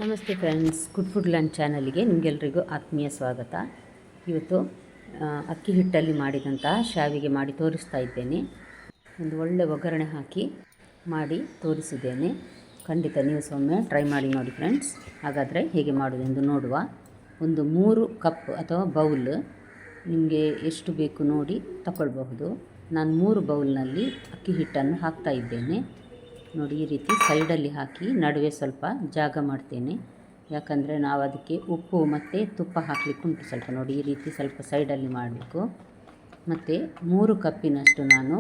ನಮಸ್ತೆ friends, good food land ಚಾನಲ್ಗೆ ನಿಮಗೆಲ್ರಿಗೂ ಆತ್ಮೀಯ ಸ್ವಾಗತ. ಇವತ್ತು ಅಕ್ಕಿ ಹಿಟ್ಟಲ್ಲಿ ಮಾಡಿದಂತಹ ಶಾವಿಗೆ ಮಾಡಿ ತೋರಿಸ್ತಾ ಇದ್ದೇನೆ. ಒಂದು ಒಳ್ಳೆ ಒಗ್ಗರಣೆ ಹಾಕಿ ಮಾಡಿ ತೋರಿಸಿದ್ದೇನೆ. ಖಂಡಿತ ನೀವು ಒಮ್ಮೆ ಟ್ರೈ ಮಾಡಿ ನೋಡಿ ಫ್ರೆಂಡ್ಸ್. ಹಾಗಾದರೆ ಹೇಗೆ ಮಾಡೋದೆಂದು ನೋಡುವ. ಒಂದು 3 ಕಪ್ ಅಥವಾ ಬೌಲ್ ನಿಮಗೆ ಎಷ್ಟು ಬೇಕು ನೋಡಿ ತಗೊಳ್ಬಹುದು. ನಾನು 3 ಬೌಲ್ನಲ್ಲಿ ಅಕ್ಕಿ ಹಿಟ್ಟನ್ನು ಹಾಕ್ತಾ ಇದ್ದೇನೆ. ನೋಡಿ, ಈ ರೀತಿ ಸೈಡಲ್ಲಿ ಹಾಕಿ ನಡುವೆ ಸ್ವಲ್ಪ ಜಾಗ ಮಾಡ್ತೇನೆ. ಯಾಕಂದರೆ ನಾವು ಅದಕ್ಕೆ ಉಪ್ಪು ಮತ್ತು ತುಪ್ಪ ಹಾಕಲಿಕ್ಕೆ ಉಂಟು. ಸ್ವಲ್ಪ ನೋಡಿ, ಈ ರೀತಿ ಸ್ವಲ್ಪ ಸೈಡಲ್ಲಿ ಮಾಡಬೇಕು. ಮತ್ತು 3 ಕಪ್ಪಿನಷ್ಟು ನಾನು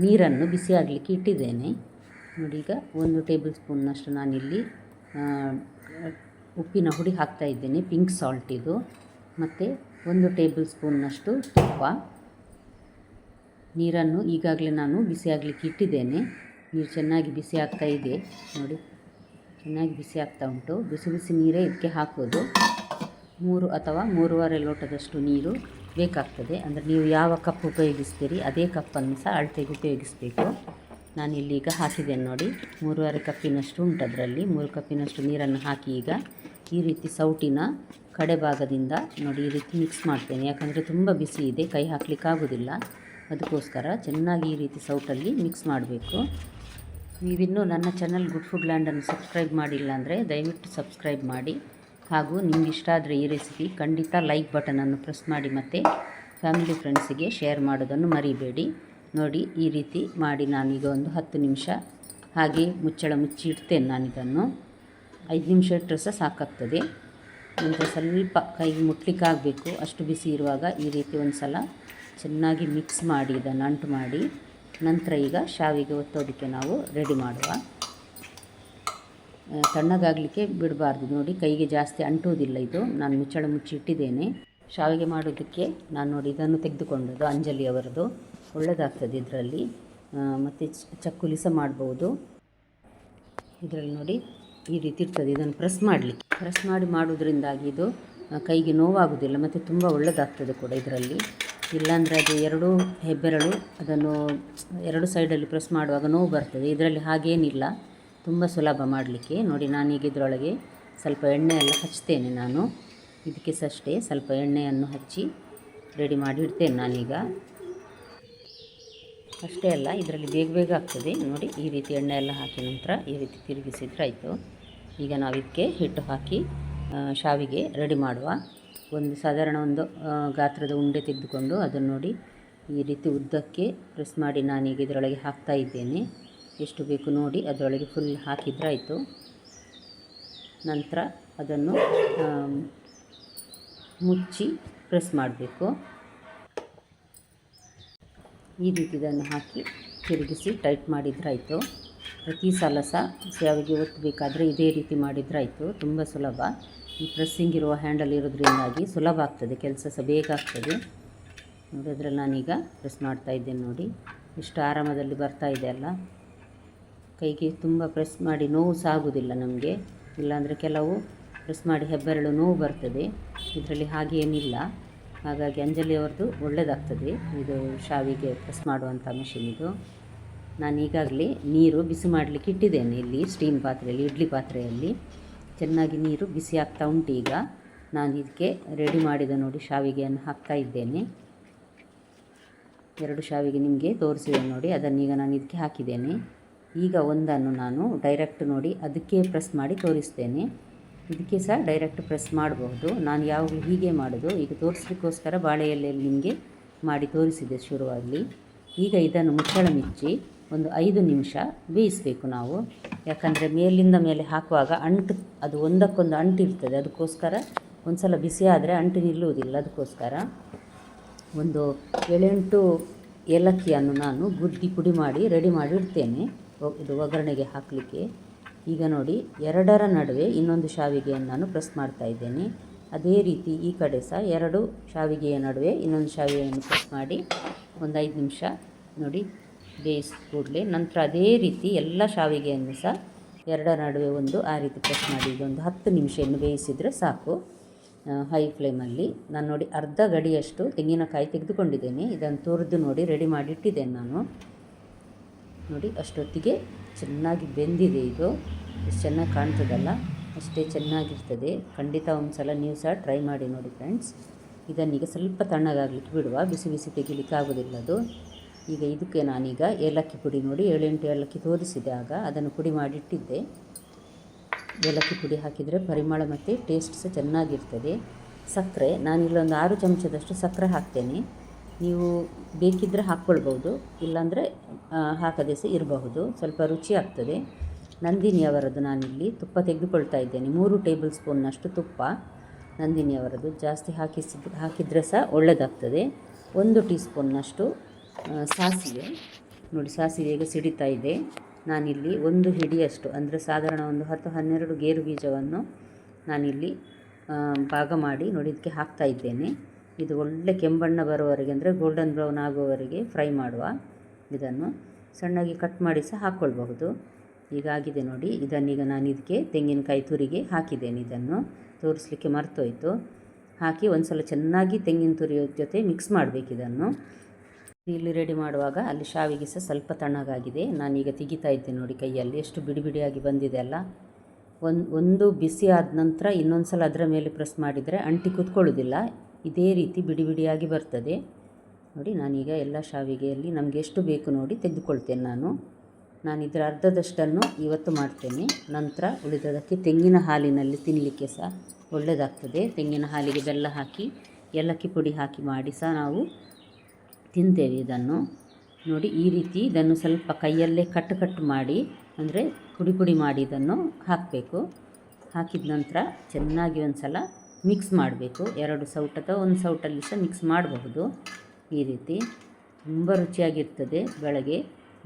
ನೀರನ್ನು ಬಿಸಿ ಆಗಲಿಕ್ಕೆ ಇಟ್ಟಿದ್ದೇನೆ. ನೋಡಿ, ಈಗ 1 ಟೇಬಲ್ ಸ್ಪೂನ್ನಷ್ಟು ನಾನಿಲ್ಲಿ ಉಪ್ಪಿನ ಹುಡಿ ಹಾಕ್ತಾ ಇದ್ದೇನೆ, ಪಿಂಕ್ ಸಾಲ್ಟ್ ಇದು. ಮತ್ತು 1 ಟೇಬಲ್ ಸ್ಪೂನ್ನಷ್ಟು ತುಪ್ಪ. ನೀರನ್ನು ಈಗಾಗಲೇ ನಾನು ಬಿಸಿ ಆಗಲಿಕ್ಕೆ ಇಟ್ಟಿದ್ದೇನೆ. ನೀರು ಚೆನ್ನಾಗಿ ಬಿಸಿ ಆಗ್ತಾ ಇದೆ ನೋಡಿ, ಚೆನ್ನಾಗಿ ಬಿಸಿ ಆಗ್ತಾ ಉಂಟು. ಬಿಸಿ ಬಿಸಿ ನೀರೇ ಇದಕ್ಕೆ ಹಾಕೋದು. 3 ಅಥವಾ 3.5 ಲೋಟದಷ್ಟು ನೀರು ಬೇಕಾಗ್ತದೆ. ಅಂದರೆ ನೀವು ಯಾವ ಕಪ್ ಉಪಯೋಗಿಸ್ತೀರಿ ಅದೇ ಕಪ್ಪನ್ನು ಸಹ ಅಳತೆಗೆ ಉಪಯೋಗಿಸಬೇಕು. ನಾನಿಲ್ಲಿ ಈಗ ಹಾಕಿದ್ದೇನೆ ನೋಡಿ, 3.5 ಕಪ್ಪಿನಷ್ಟು ಉಂಟು. ಅದರಲ್ಲಿ 3 ಕಪ್ಪಿನಷ್ಟು ನೀರನ್ನು ಹಾಕಿ ಈಗ ಈ ರೀತಿ ಸೌಟಿನ ಕಡೆ ಭಾಗದಿಂದ ನೋಡಿ ಈ ರೀತಿ ಮಿಕ್ಸ್ ಮಾಡ್ತೇನೆ. ಯಾಕಂದರೆ ತುಂಬ ಬಿಸಿ ಇದೆ, ಕೈ ಹಾಕಲಿಕ್ಕಾಗೋದಿಲ್ಲ. ಅದಕ್ಕೋಸ್ಕರ ಚೆನ್ನಾಗಿ ಈ ರೀತಿ ಸೌಟಲ್ಲಿ ಮಿಕ್ಸ್ ಮಾಡಬೇಕು. ನೀವಿನ್ನೂ ನನ್ನ ಚಾನಲ್ ಗುಡ್ ಫುಡ್ ಲ್ಯಾಂಡನ್ನು ಸಬ್ಸ್ಕ್ರೈಬ್ ಮಾಡಿಲ್ಲ ಅಂದರೆ ದಯವಿಟ್ಟು ಸಬ್ಸ್ಕ್ರೈಬ್ ಮಾಡಿ. ಹಾಗೂ ನಿಮ್ಗೆ ಇಷ್ಟ ಆದರೆ ಈ ರೆಸಿಪಿ ಖಂಡಿತ ಲೈಕ್ ಬಟನನ್ನು ಪ್ರೆಸ್ ಮಾಡಿ ಮತ್ತು ಫ್ಯಾಮಿಲಿ ಫ್ರೆಂಡ್ಸಿಗೆ ಶೇರ್ ಮಾಡೋದನ್ನು ಮರಿಬೇಡಿ. ನೋಡಿ, ಈ ರೀತಿ ಮಾಡಿ ನಾನೀಗ ಒಂದು 10 ನಿಮಿಷ ಹಾಗೆ ಮುಚ್ಚಳ ಮುಚ್ಚಿ ಇಡ್ತೇನೆ. ನಾನಿದನ್ನು 5 ನಿಮಿಷ ಇಟ್ಟರೆ ಸಹ ಸಾಕಾಗ್ತದೆ. ನಂತರ ಸ್ವಲ್ಪ ಕೈಗೆ ಮುಟ್ಲಿಕ್ಕಾಗಬೇಕು, ಅಷ್ಟು ಬಿಸಿ ಇರುವಾಗ ಈ ರೀತಿ ಒಂದು ಸಲ ಚೆನ್ನಾಗಿ ಮಿಕ್ಸ್ ಮಾಡಿ ಇದನ್ನು ಅಂಟು ಮಾಡಿ ನಂತರ ಈಗ ಶಾವಿಗೆ ಒತ್ತೋದಕ್ಕೆ ನಾವು ರೆಡಿ ಮಾಡುವ. ತಣ್ಣಗಾಗಲಿಕ್ಕೆ ಬಿಡಬಾರ್ದು. ನೋಡಿ, ಕೈಗೆ ಜಾಸ್ತಿ ಅಂಟುವುದಿಲ್ಲ ಇದು. ನಾನು ಮುಚ್ಚಳ ಮುಚ್ಚಿ ಇಟ್ಟಿದ್ದೇನೆ. ಶಾವಿಗೆ ಮಾಡೋದಕ್ಕೆ ನಾನು ನೋಡಿ ಇದನ್ನು ತೆಗೆದುಕೊಂಡದ್ದು ಅಂಜಲಿ ಅವರದು. ಒಳ್ಳೆಯದಾಗ್ತದೆ ಇದರಲ್ಲಿ. ಮತ್ತು ಚಕ್ಕುಲಿ ಸಹ ಮಾಡ್ಬೋದು ಇದರಲ್ಲಿ. ನೋಡಿ, ಈ ರೀತಿ ಇರ್ತದೆ. ಇದನ್ನು ಪ್ರೆಸ್ ಮಾಡಿ ಮಾಡುವುದರಿಂದಾಗಿ ಇದು ಕೈಗೆ ನೋವಾಗುವುದಿಲ್ಲ ಮತ್ತು ತುಂಬ ಒಳ್ಳೆಯದಾಗ್ತದೆ ಕೂಡ ಇದರಲ್ಲಿ. ಇಲ್ಲಾಂದರೆ ಅದು 2 ಹೆಬ್ಬೆರಳು ಅದನ್ನು 2 ಸೈಡಲ್ಲಿ ಪ್ರೆಸ್ ಮಾಡುವಾಗ ನೋವು ಬರ್ತದೆ. ಇದರಲ್ಲಿ ಹಾಗೇನಿಲ್ಲ, ತುಂಬ ಸುಲಭ ಮಾಡಲಿಕ್ಕೆ. ನೋಡಿ, ನಾನೀಗ ಇದರೊಳಗೆ ಸ್ವಲ್ಪ ಎಣ್ಣೆ ಎಲ್ಲ ಹಚ್ತೇನೆ. ನಾನು ಇದಕ್ಕೆ ಸಹ ಅಷ್ಟೇ ಸ್ವಲ್ಪ ಎಣ್ಣೆಯನ್ನು ಹಚ್ಚಿ ರೆಡಿ ಮಾಡಿ ಇಡ್ತೇನೆ ನಾನೀಗ. ಅಷ್ಟೇ ಅಲ್ಲ, ಇದರಲ್ಲಿ ಬೇಗ ಬೇಗ ಆಗ್ತದೆ. ನೋಡಿ, ಈ ರೀತಿ ಎಣ್ಣೆ ಎಲ್ಲ ಹಾಕಿ ನಂತರ ಈ ರೀತಿ ತಿರುಗಿಸಿದ್ರೆ ಆಯಿತು. ಈಗ ನಾವು ಇದಕ್ಕೆ ಹಿಟ್ಟು ಹಾಕಿ ಶಾವಿಗೆ ರೆಡಿ ಮಾಡುವ. ಸಾಧಾರಣ ಒಂದು ಗಾತ್ರದ ಉಂಡೆ ತೆಗೆದುಕೊಂಡು ಅದನ್ನು ನೋಡಿ ಈ ರೀತಿ ಉದ್ದಕ್ಕೆ ಪ್ರೆಸ್ ಮಾಡಿ ನಾನೀಗ ಇದರೊಳಗೆ ಹಾಕ್ತಾ ಇದ್ದೇನೆ. ಎಷ್ಟು ಬೇಕು ನೋಡಿ ಅದರೊಳಗೆ ಫುಲ್ ಹಾಕಿದ್ರೆ ಆಯಿತು. ನಂತರ ಅದನ್ನು ಮುಚ್ಚಿ ಪ್ರೆಸ್ ಮಾಡಬೇಕು. ಈ ರೀತಿ ಇದನ್ನು ಹಾಕಿ ತಿರುಗಿಸಿ ಟೈಟ್ ಮಾಡಿದ್ರೆ ಆಯಿತು. ಪ್ರತಿ ಸಲ ಸಹ ಶಾವಿಗೆ ಒತ್ತಬೇಕಾದ್ರೆ ಇದೇ ರೀತಿ ಮಾಡಿದ್ರೆ ಆಯಿತು. ತುಂಬ ಸುಲಭ. ಈ ಪ್ರೆಸ್ಸಿಂಗ್ ಇರುವ ಹ್ಯಾಂಡಲ್ ಇರೋದ್ರಿಂದಾಗಿ ಸುಲಭ ಆಗ್ತದೆ, ಕೆಲಸ ಸಹ ಬೇಗ ಆಗ್ತದೆ. ನೋಡಿ, ಅದರಲ್ಲಿ ನಾನೀಗ ಪ್ರೆಸ್ ಮಾಡ್ತಾ ಇದ್ದೇನೆ. ನೋಡಿ, ಎಷ್ಟು ಆರಾಮದಲ್ಲಿ ಬರ್ತಾ ಇದೆ ಅಲ್ಲ. ಕೈಗೆ ತುಂಬ ಪ್ರೆಸ್ ಮಾಡಿ ನೋವು ಸಹ ಆಗೋದಿಲ್ಲ ನಮಗೆ. ಇಲ್ಲಾಂದರೆ ಕೆಲವು ಪ್ರೆಸ್ ಮಾಡಿ ಹೆಬ್ಬೆರಳು ನೋವು ಬರ್ತದೆ. ಇದರಲ್ಲಿ ಹಾಗೇನಿಲ್ಲ. ಹಾಗಾಗಿ ಅಂಜಲಿ ಅವ್ರದ್ದು ಒಳ್ಳೆಯದಾಗ್ತದೆ ಇದು ಶಾವಿಗೆ ಪ್ರೆಸ್ ಮಾಡುವಂಥ ಮೆಷಿನ್ ಇದು. ನಾನು ಈಗಾಗಲೇ ನೀರು ಬಿಸಿ ಮಾಡಲಿಕ್ಕೆ ಇಟ್ಟಿದ್ದೇನೆ ಇಲ್ಲಿ ಸ್ಟೀಮ್ ಪಾತ್ರೆಯಲ್ಲಿ, ಇಡ್ಲಿ ಪಾತ್ರೆಯಲ್ಲಿ. ಚೆನ್ನಾಗಿ ನೀರು ಬಿಸಿ ಆಗ್ತಾ ಉಂಟು. ಈಗ ನಾನು ಇದಕ್ಕೆ ರೆಡಿ ಮಾಡಿದ ನೋಡಿ ಶಾವಿಗೆಯನ್ನು ಹಾಕ್ತಾ ಇದ್ದೇನೆ. 2 ಶಾವಿಗೆ ನಿಮಗೆ ತೋರಿಸಿದೆ ನೋಡಿ, ಅದನ್ನೀಗ ನಾನು ಇದಕ್ಕೆ ಹಾಕಿದ್ದೇನೆ. ಈಗ ಒಂದನ್ನು ನಾನು ಡೈರೆಕ್ಟ್ ನೋಡಿ ಅದಕ್ಕೆ ಪ್ರೆಸ್ ಮಾಡಿ ತೋರಿಸ್ತೇನೆ. ಇದಕ್ಕೆ ಸಹ ಡೈರೆಕ್ಟ್ ಪ್ರೆಸ್ ಮಾಡಬಹುದು. ನಾನು ಯಾವಾಗಲೂ ಹೀಗೆ ಮಾಡೋದು. ಈಗ ತೋರಿಸ್ಲಿಕ್ಕೋಸ್ಕರ ಬಾಳೆ ಎಲೆಯಲ್ಲಿ ನಿಮಗೆ ಮಾಡಿ ತೋರಿಸಿದೆ ಶುರುವಾಗಲಿ. ಈಗ ಇದನ್ನು ಮುಚ್ಚಳ ಮುಚ್ಚಿ ಒಂದು 5 ನಿಮಿಷ ಬೇಯಿಸಬೇಕು ನಾವು. ಯಾಕಂದರೆ ಮೇಲಿಂದ ಮೇಲೆ ಹಾಕುವಾಗ ಅದು ಒಂದಕ್ಕೊಂದು ಅಂಟಿರ್ತದೆ. ಅದಕ್ಕೋಸ್ಕರ ಒಂದು ಸಲ ಬಿಸಿ ಆದರೆ ಅಂಟು ನಿಲ್ಲುವುದಿಲ್ಲ. ಅದಕ್ಕೋಸ್ಕರ ಒಂದು 7-8 ಏಲಕ್ಕಿಯನ್ನು ನಾನು ಗುದ್ದಿ ಪುಡಿ ಮಾಡಿ ರೆಡಿ ಮಾಡಿ ಇಡ್ತೇನೆ ಇದು ಒಗ್ಗರಣೆಗೆ ಹಾಕಲಿಕ್ಕೆ. ಈಗ ನೋಡಿ, 2ರ ನಡುವೆ ಇನ್ನೊಂದು ಶಾವಿಗೆಯನ್ನು ನಾನು ಪ್ರೆಸ್ ಮಾಡ್ತಾ ಇದ್ದೇನೆ. ಅದೇ ರೀತಿ ಈ ಕಡೆ ಸಹ 2 ಶಾವಿಗೆಯ ನಡುವೆ ಇನ್ನೊಂದು ಶಾವಿಗೆಯನ್ನು ಪ್ರೆಸ್ ಮಾಡಿ ಒಂದು 5 ನಿಮಿಷ ನೋಡಿ ಬೇಯಿಸಿ ಕೂಡಲೇ ನಂತರ ಅದೇ ರೀತಿ ಎಲ್ಲ ಶಾವಿಗೆಯನ್ನು ಸಹ 2ರ ನಡುವೆ ಆ ರೀತಿ ಪ್ರೆಸ್ ಮಾಡಿ ಇದೊಂದು 10 ನಿಮಿಷ ಇನ್ನು ಬೇಯಿಸಿದರೆ ಸಾಕು ಹೈ ಫ್ಲೇಮಲ್ಲಿ. ನಾನು ನೋಡಿ ಅರ್ಧ ಗಡಿಯಷ್ಟು ತೆಂಗಿನಕಾಯಿ ತೆಗೆದುಕೊಂಡಿದ್ದೇನೆ. ಇದನ್ನು ತುರಿದು ನೋಡಿ ರೆಡಿ ಮಾಡಿ ಇಟ್ಟಿದ್ದೇನೆ ನಾನು. ನೋಡಿ, ಅಷ್ಟೊತ್ತಿಗೆ ಚೆನ್ನಾಗಿ ಬೆಂದಿದೆ ಇದು. ಎಷ್ಟು ಚೆನ್ನಾಗಿ ಕಾಣ್ತದಲ್ಲ. ಅಷ್ಟೇ ಚೆನ್ನಾಗಿರ್ತದೆ. ಖಂಡಿತ ಒಂದು ಸಲ ನೀವು ಸಹ ಟ್ರೈ ಮಾಡಿ ನೋಡಿ ಫ್ರೆಂಡ್ಸ್. ಇದನ್ನೀಗ ಸ್ವಲ್ಪ ತಣ್ಣಗಾಗಲಿಕ್ಕೆ ಬಿಡುವ, ಬಿಸಿ ಬಿಸಿ ತೆಗಿಲಿಕ್ಕೆ ಆಗೋದಿಲ್ಲ ಅದು. ಈಗ ಇದಕ್ಕೆ ನಾನೀಗ ಏಲಕ್ಕಿ ಪುಡಿ ನೋಡಿ 7-8 ಏಲಕ್ಕಿ ತೋರಿಸಿದೆ ಆಗ, ಅದನ್ನು ಪುಡಿ ಮಾಡಿಟ್ಟಿದ್ದೆ. ಏಲಕ್ಕಿ ಪುಡಿ ಹಾಕಿದರೆ ಪರಿಮಳ ಮತ್ತು ಟೇಸ್ಟ್ ಸಹ ಚೆನ್ನಾಗಿರ್ತದೆ. ಸಕ್ಕರೆ ನಾನಿಲ್ಲೊಂದು 6 ಚಮಚದಷ್ಟು ಸಕ್ಕರೆ ಹಾಕ್ತೇನೆ. ನೀವು ಬೇಕಿದ್ದರೆ ಹಾಕ್ಕೊಳ್ಬೋದು, ಇಲ್ಲಾಂದರೆ ಹಾಕದೆ ಸಹ ಇರಬಹುದು, ಸ್ವಲ್ಪ ರುಚಿ ಆಗ್ತದೆ. ನಂದಿನಿಯವರದ್ದು ನಾನಿಲ್ಲಿ ತುಪ್ಪ ತೆಗೆದುಕೊಳ್ತಾ ಇದ್ದೇನೆ. 3 ಟೇಬಲ್ ಸ್ಪೂನ್ನಷ್ಟು ತುಪ್ಪ ನಂದಿನಿಯವರದ್ದು. ಜಾಸ್ತಿ ಹಾಕಿದರೆ ಸಹ ಒಳ್ಳೆಯದಾಗ್ತದೆ. 1 ಟೀ ಸ್ಪೂನ್ನಷ್ಟು ಸಾಸಿವೆ ನೋಡಿ, ಸಾಸಿವೆ ಈಗ ಸಿಡಿತಾ ಇದೆ. ನಾನಿಲ್ಲಿ 1 ಹಿಡಿಯಷ್ಟು ಅಂದರೆ ಸಾಧಾರಣ ಒಂದು 10-12 ಗೇರು ಬೀಜವನ್ನು ನಾನಿಲ್ಲಿ ಭಾಗ ಮಾಡಿ ನೋಡಿ ಇದಕ್ಕೆ ಹಾಕ್ತಾ ಇದ್ದೇನೆ. ಇದು ಒಳ್ಳೆ ಕೆಂಬಣ್ಣ ಬರುವವರೆಗೆ ಅಂದರೆ ಗೋಲ್ಡನ್ ಬ್ರೌನ್ ಆಗುವವರೆಗೆ ಫ್ರೈ ಮಾಡುವ. ಇದನ್ನು ಸಣ್ಣಗೆ ಕಟ್ ಮಾಡಿ ಸಹ ಹಾಕ್ಕೊಳ್ಬಹುದು. ಹೀಗಾಗಿದೆ ನೋಡಿ. ಇದನ್ನೀಗ ನಾನು ಇದಕ್ಕೆ ತೆಂಗಿನಕಾಯಿ ತುರಿಗೆ ಹಾಕಿದ್ದೇನೆ. ಇದನ್ನು ತೋರಿಸಲಿಕ್ಕೆ ಮರ್ತೋಯ್ತು. ಹಾಕಿ ಒಂದು ಸಲ ಚೆನ್ನಾಗಿ ತೆಂಗಿನ ತುರಿಯ ಜೊತೆ ಮಿಕ್ಸ್ ಮಾಡಬೇಕು. ಇದನ್ನು ಇಲ್ಲಿ ರೆಡಿ ಮಾಡುವಾಗ ಅಲ್ಲಿ ಶಾವಿಗೆ ಸಹ ಸ್ವಲ್ಪ ತಣ್ಣಗಾಗಿದೆ. ನಾನೀಗ ತೆಗಿತಾ ಇದ್ದೇನೆ ನೋಡಿ ಕೈಯಲ್ಲಿ, ಎಷ್ಟು ಬಿಡಿ ಬಿಡಿಯಾಗಿ ಬಂದಿದೆ ಅಲ್ಲ. ಒಂದು ಬಿಸಿ ಆದ ನಂತರ ಇನ್ನೊಂದು ಸಲ ಅದರ ಮೇಲೆ ಪ್ರೆಸ್ ಮಾಡಿದರೆ ಅಂಟಿ ಕೂತ್ಕೊಳ್ಳೋದಿಲ್ಲ. ಇದೇ ರೀತಿ ಬಿಡಿ ಬಿಡಿಯಾಗಿ ಬರ್ತದೆ ನೋಡಿ. ನಾನೀಗ ಎಲ್ಲ ಶಾವಿಗೆಯಲ್ಲಿ ನಮಗೆ ಎಷ್ಟು ಬೇಕು ನೋಡಿ ತೆಗೆದುಕೊಳ್ತೇನೆ. ನಾನು ಇದರ ಅರ್ಧದಷ್ಟನ್ನು ಇವತ್ತು ಮಾಡ್ತೇನೆ. ನಂತರ ಉಳಿದದಕ್ಕೆ ತೆಂಗಿನ ಹಾಲಿನಲ್ಲಿ ತಿನ್ನಲಿಕ್ಕೆ ಸಹ ಒಳ್ಳೆಯದಾಗ್ತದೆ. ತೆಂಗಿನ ಹಾಲಿಗೆ ಬೆಲ್ಲ ಹಾಕಿ ಏಲಕ್ಕಿ ಪುಡಿ ಹಾಕಿ ಮಾಡಿ ಸಹ ನಾವು ತಿಂತೇವೆ ಇದನ್ನು ನೋಡಿ. ಈ ರೀತಿ ಇದನ್ನು ಸ್ವಲ್ಪ ಕೈಯಲ್ಲೇ ಕಟ್ಟು ಮಾಡಿ, ಅಂದರೆ ಪುಡಿ ಮಾಡಿ ಇದನ್ನು ಹಾಕಬೇಕು. ಹಾಕಿದ ನಂತರ ಚೆನ್ನಾಗಿ ಒಂದು ಸಲ ಮಿಕ್ಸ್ ಮಾಡಬೇಕು. 2 ಸೌಟ್ ಅಥವಾ 1 ಸೌಟಲ್ಲಿ ಸಹ ಮಿಕ್ಸ್ ಮಾಡಬಹುದು. ಈ ರೀತಿ ತುಂಬ ರುಚಿಯಾಗಿರ್ತದೆ. ಬೆಳಗ್ಗೆ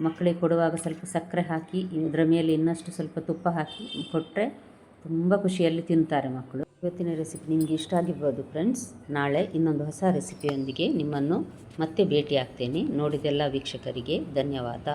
ಮಕ್ಕಳಿಗೆ ಕೊಡುವಾಗ ಸ್ವಲ್ಪ ಸಕ್ಕರೆ ಹಾಕಿ ಇದರ ಮೇಲೆ ಇನ್ನಷ್ಟು ಸ್ವಲ್ಪ ತುಪ್ಪ ಹಾಕಿ ಕೊಟ್ಟರೆ ತುಂಬ ಖುಷಿಯಲ್ಲಿ ತಿಂತಾರೆ ಮಕ್ಕಳು. ಇವತ್ತಿನ ರೆಸಿಪಿ ನಿಮಗೆ ಇಷ್ಟ ಆಗಿರ್ಬೋದು ಫ್ರೆಂಡ್ಸ್. ನಾಳೆ ಇನ್ನೊಂದು ಹೊಸ ರೆಸಿಪಿಯೊಂದಿಗೆ ನಿಮ್ಮನ್ನು ಮತ್ತೆ ಭೇಟಿ ಆಗ್ತೇನೆ. ನೋಡಿದೆಲ್ಲ ವೀಕ್ಷಕರಿಗೆ ಧನ್ಯವಾದ.